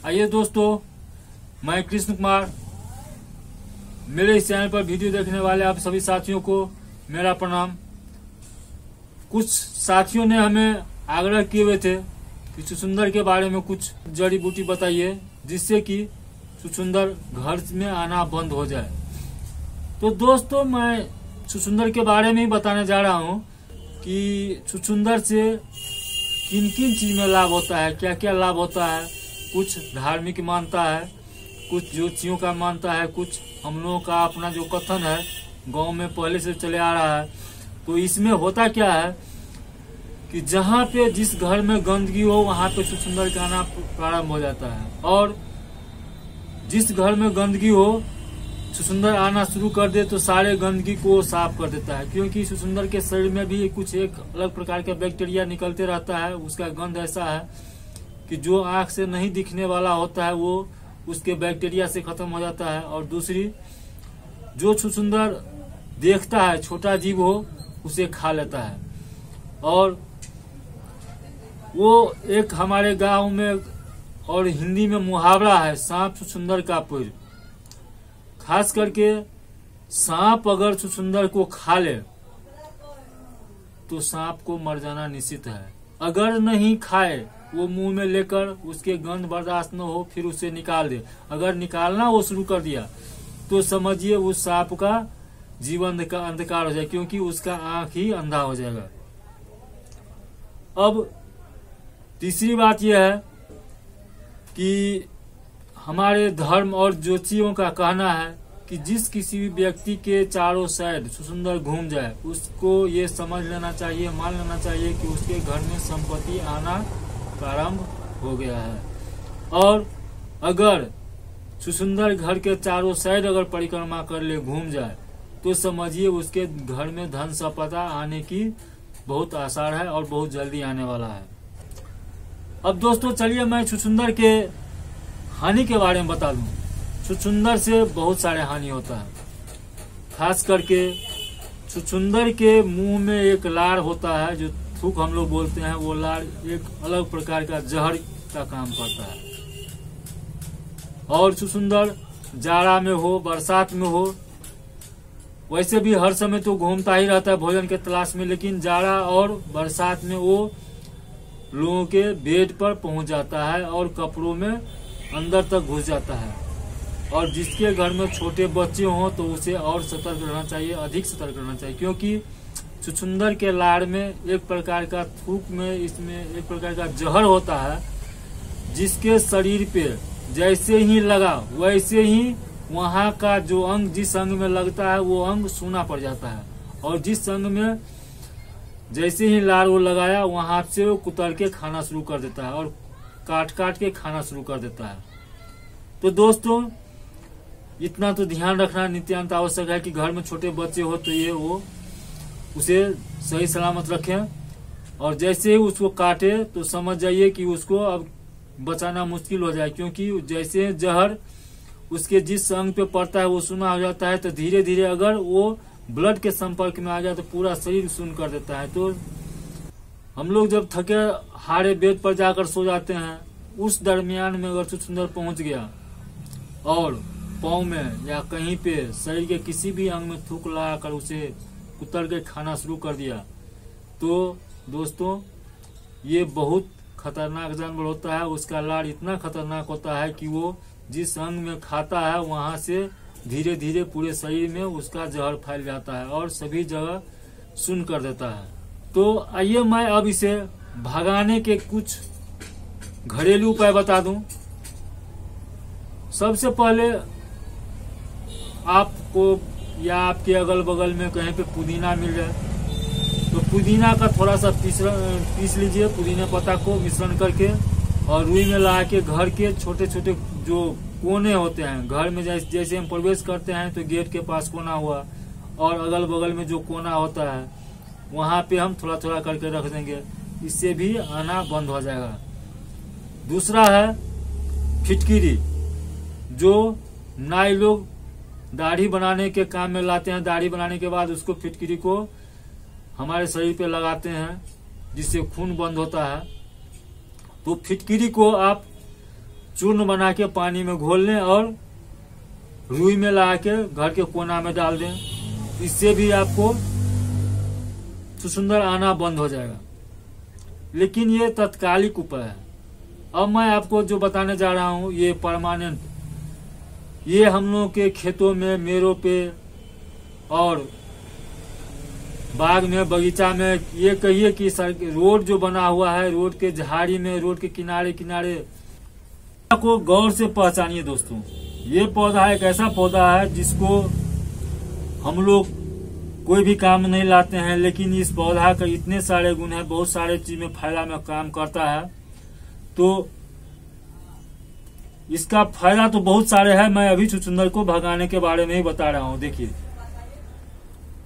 आइए दोस्तों, मैं कृष्ण कुमार, मेरे इस चैनल पर वीडियो देखने वाले आप सभी साथियों को मेरा प्रणाम। कुछ साथियों ने हमें आग्रह किए हुए थे कि छुछुंदर के बारे में कुछ जड़ी बूटी बताइए जिससे कि छुछुंदर घर में आना बंद हो जाए। तो दोस्तों, मैं छुछुंदर के बारे में ही बताने जा रहा हूँ कि छुछुंदर से किन किन चीज में लाभ होता है, क्या क्या लाभ होता है। कुछ धार्मिक मानता है, कुछ ज्योतिषियों का मानता है, कुछ हम लोगों का अपना जो कथन है गांव में पहले से चले आ रहा है। तो इसमें होता क्या है कि जहाँ पे जिस घर में गंदगी हो वहाँ पे छुछुंदर का आना प्रारंभ हो जाता है, और जिस घर में गंदगी हो छुछुंदर आना शुरू कर दे तो सारे गंदगी को साफ कर देता है। क्योंकि छुछुंदर के शरीर में भी कुछ एक अलग प्रकार का बैक्टीरिया निकलते रहता है। उसका गंध ऐसा है कि जो आंख से नहीं दिखने वाला होता है वो उसके बैक्टीरिया से खत्म हो जाता है। और दूसरी, जो छुछुंदर देखता है छोटा जीव हो उसे खा लेता है। और वो एक हमारे गांव में और हिंदी में मुहावरा है, सांप छुछुंदर का पुर। खास करके सांप अगर छुछुंदर को खा ले तो सांप को मर जाना निश्चित है। अगर नहीं खाए, वो मुंह में लेकर उसके गंध बर्दाश्त न हो फिर उसे निकाल दे। अगर निकालना वो शुरू कर दिया तो समझिए उस सांप का जीवन का अंधकार हो जाए, क्योंकि उसका आंख ही अंधा हो जाएगा। अब तीसरी बात यह है कि हमारे धर्म और ज्योतिषियों का कहना है कि जिस किसी भी व्यक्ति के चारों साइड छुछुंदर घूम जाए उसको ये समझ लेना चाहिए, मान लेना चाहिए कि उसके घर में संपत्ति आना प्रारंभ हो गया है। और अगर छुछुंदर घर के चारों साइड अगर परिक्रमा कर ले, घूम जाए, तो समझिए उसके घर में धन संपदा आने की बहुत आसार है और बहुत जल्दी आने वाला है। अब दोस्तों चलिए मैं छुछुंदर के हानि के बारे में बता दूं। छुछुंदर से बहुत सारे हानि होता है। खास करके छुछुंदर के मुंह में एक लार होता है जो थूक हम लोग बोलते हैं। वो लार एक अलग प्रकार का जहर का काम करता है। और छुछुंदर जाड़ा में हो, बरसात में हो, वैसे भी हर समय तो घूमता ही रहता है भोजन के तलाश में, लेकिन जाड़ा और बरसात में वो लोगों के बेड पर पहुंच जाता है और कपड़ों में अंदर तक घुस जाता है। और जिसके घर में छोटे बच्चे हों तो उसे और सतर्क रहना चाहिए, अधिक सतर्क रहना चाहिए। क्योंकि छुछुंदर के लार में एक प्रकार का थूक में इसमें एक प्रकार का जहर होता है, जिसके शरीर पे जैसे ही लगा वैसे ही वहाँ का जो अंग जिस अंग में लगता है वो अंग सूना पड़ जाता है। और जिस अंग में जैसे ही लार वो लगाया वहां से वो कुतर के खाना शुरू कर देता है और काट काट के खाना शुरू कर देता है। तो दोस्तों इतना तो ध्यान रखना नित्यांत आवश्यक है कि घर में छोटे बच्चे हो तो ये वो उसे सही सलामत रखें। और जैसे ही उसको काटे तो समझ जाइए कि उसको अब बचाना मुश्किल हो जाए। क्योंकि जैसे जहर उसके जिस अंग पे पड़ता है वो सूना हो जाता है, तो धीरे धीरे अगर वो ब्लड के संपर्क में आ जाए तो पूरा शरीर सुन्न कर देता है। तो हम लोग जब थके हारे बेड पर जाकर सो जाते हैं, उस दरमियान में अगर छुछुंदर पहुंच गया और पाँव में या कहीं पे शरीर के किसी भी अंग में थूक लगाकर उसे कुतर के खाना शुरू कर दिया, तो दोस्तों ये बहुत खतरनाक जानवर होता है। उसका लार इतना खतरनाक होता है कि वो जिस अंग में खाता है वहां से धीरे धीरे पूरे शरीर में उसका जहर फैल जाता है और सभी जगह सुन्न कर देता है। तो आइए मैं अब इसे भगाने के कुछ घरेलू उपाय बता दूं। सबसे पहले आपको या आपके अगल बगल में कहीं पे पुदीना मिल जाए तो पुदीना का थोड़ा सा पीस लीजिए, पुदीना पत्ता को मिश्रण करके, और रुई में ला के घर के छोटे छोटे जो कोने होते हैं, घर में जैसे हम प्रवेश करते हैं तो गेट के पास कोना हुआ और अगल बगल में जो कोना होता है वहां पे हम थोड़ा थोड़ा करके रख देंगे, इससे भी आना बंद हो जाएगा। दूसरा है फिटकिरी, जो नाई लोग दाढ़ी बनाने के काम में लाते हैं। दाढ़ी बनाने के बाद उसको फिटकिरी को हमारे शरीर पे लगाते हैं जिससे खून बंद होता है। तो फिटकिरी को आप चूर्ण बना के पानी में घोल लें और रुई में ला के घर के कोना में डाल दें। इससे भी आपको छुछुंदर आना बंद हो जाएगा। लेकिन ये तत्कालिक उपाय है। अब मैं आपको जो बताने जा रहा हूँ ये परमानेंट, ये हम लोगों के खेतों में, मेरों पे और बाग में, बगीचा में, ये कहिए कि रोड जो बना हुआ है, रोड के झाड़ी में, रोड के किनारे किनारे को गौर से पहचानिए दोस्तों। ये पौधा एक ऐसा पौधा है जिसको हम लोग कोई भी काम नहीं लाते हैं, लेकिन इस पौधा का इतने सारे गुण हैं, बहुत सारे चीज में फायदा में काम करता है। तो इसका फायदा तो बहुत सारे हैं। मैं अभी छुछुंदर को भगाने के बारे में ही बता रहा हूँ। देखिए,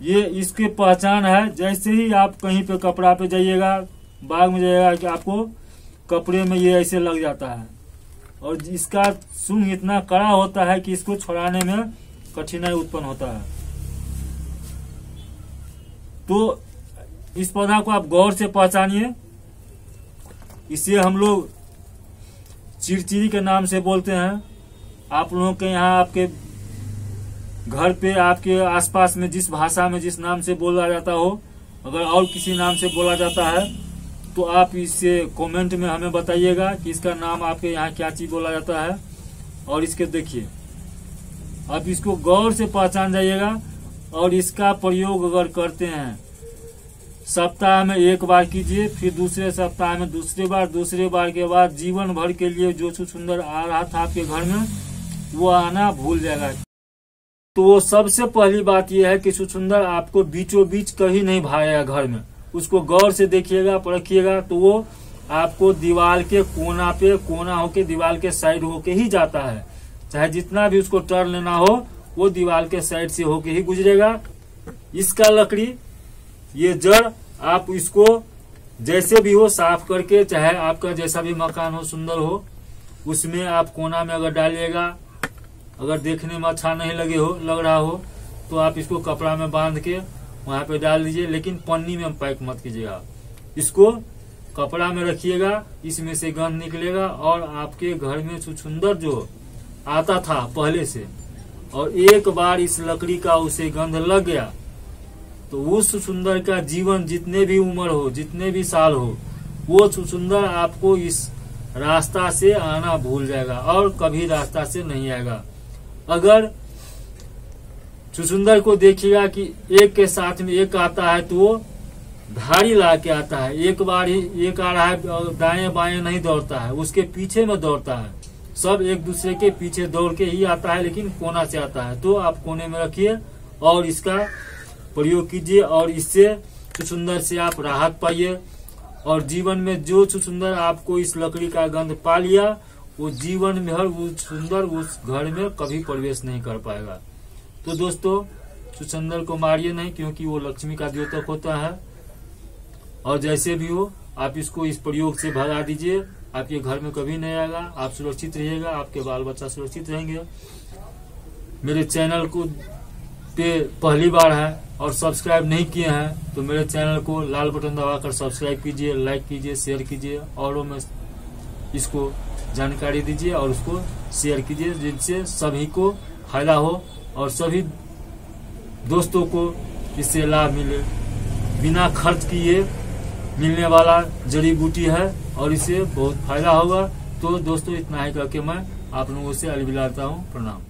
ये इसकी पहचान है। जैसे ही आप कहीं पे कपड़ा पे जाइएगा, बाग में जाइएगा, कि आपको कपड़े में ये ऐसे लग जाता है और इसका सूंघ इतना कड़ा होता है कि इसको छुड़ाने में कठिनाई उत्पन्न होता है। तो इस पौधा को आप गौर से पहचानिए। इसे हम लोग चिरचिरी के नाम से बोलते हैं। आप लोगों के यहाँ, आपके घर पे, आपके आसपास में जिस भाषा में, जिस नाम से बोला जाता हो, अगर और किसी नाम से बोला जाता है तो आप इससे कमेंट में हमें बताइएगा कि इसका नाम आपके यहाँ क्या चीज बोला जाता है। और इसके देखिए, आप इसको गौर से पहचान जाइएगा। और इसका प्रयोग अगर करते हैं, सप्ताह में एक बार कीजिए, फिर दूसरे सप्ताह में दूसरे बार के बाद जीवन भर के लिए जो छुछुंदर आ रहा था आपके घर में, वो आना भूल जाएगा। तो सबसे पहली बात यह है कि छुछुंदर आपको बीचों बीच कहीं नहीं भागेगा घर में। उसको गौर से देखिएगा, परखिएगा, तो वो आपको दीवार के कोना पे, कोना होके दीवार के साइड होके ही जाता है। चाहे जितना भी उसको टर्न लेना हो, वो दीवार के साइड से होके ही गुजरेगा। इसका लकड़ी, ये जड़, आप इसको जैसे भी हो साफ करके, चाहे आपका जैसा भी मकान हो, सुंदर हो, उसमें आप कोना में अगर डालिएगा, अगर देखने में अच्छा नहीं लग रहा हो तो आप इसको कपड़ा में बांध के वहां पे डाल दीजिए। लेकिन पन्नी में पैक मत कीजिएगा, इसको कपड़ा में रखिएगा। इसमें से गंध निकलेगा और आपके घर में छुछुंदर जो आता था पहले से, और एक बार इस लकड़ी का उसे गंध लग गया, तो उस छुछुंदर का जीवन, जितने भी उम्र हो, जितने भी साल हो, वो छुछुंदर आपको इस रास्ता से आना भूल जाएगा और कभी रास्ता से नहीं आएगा। अगर छुछुंदर को देखिएगा कि एक के साथ में एक आता है तो वो धारी ला के आता है। एक बार ही एक आ रहा है, दाएं बाएं नहीं दौड़ता है, उसके पीछे में दौड़ता है। सब एक दूसरे के पीछे दौड़ के ही आता है, लेकिन कोना से आता है। तो आप कोने में रखिए और इसका प्रयोग कीजिए, और इससे छुछुंदर से आप राहत पाइए। और जीवन में जो छुछुंदर आपको इस लकड़ी का गंध पा लिया, वो जीवन में हर वो छुछुंदर उस घर में कभी प्रवेश नहीं कर पाएगा। तो दोस्तों, छुछुंदर को मारिए नहीं, क्योंकि वो लक्ष्मी का द्योतक होता है। और जैसे भी हो, आप इसको इस प्रयोग से भगा दीजिए, आपके घर में कभी नहीं आएगा। आप सुरक्षित रहिएगा, आपके बाल बच्चा सुरक्षित रहेंगे। मेरे चैनल को पे पहली बार है और सब्सक्राइब नहीं किए हैं तो मेरे चैनल को लाल बटन दबाकर सब्सक्राइब कीजिए, लाइक कीजिए, शेयर कीजिए, औरों में इसको जानकारी दीजिए और उसको शेयर कीजिए, जिससे सभी को फायदा हो और सभी दोस्तों को इससे लाभ मिले। बिना खर्च किए मिलने वाला जड़ी बूटी है और इससे बहुत फायदा होगा। तो दोस्तों, इतना ही करके मैं आप लोगों से अलविदा लेता हूँ। प्रणाम।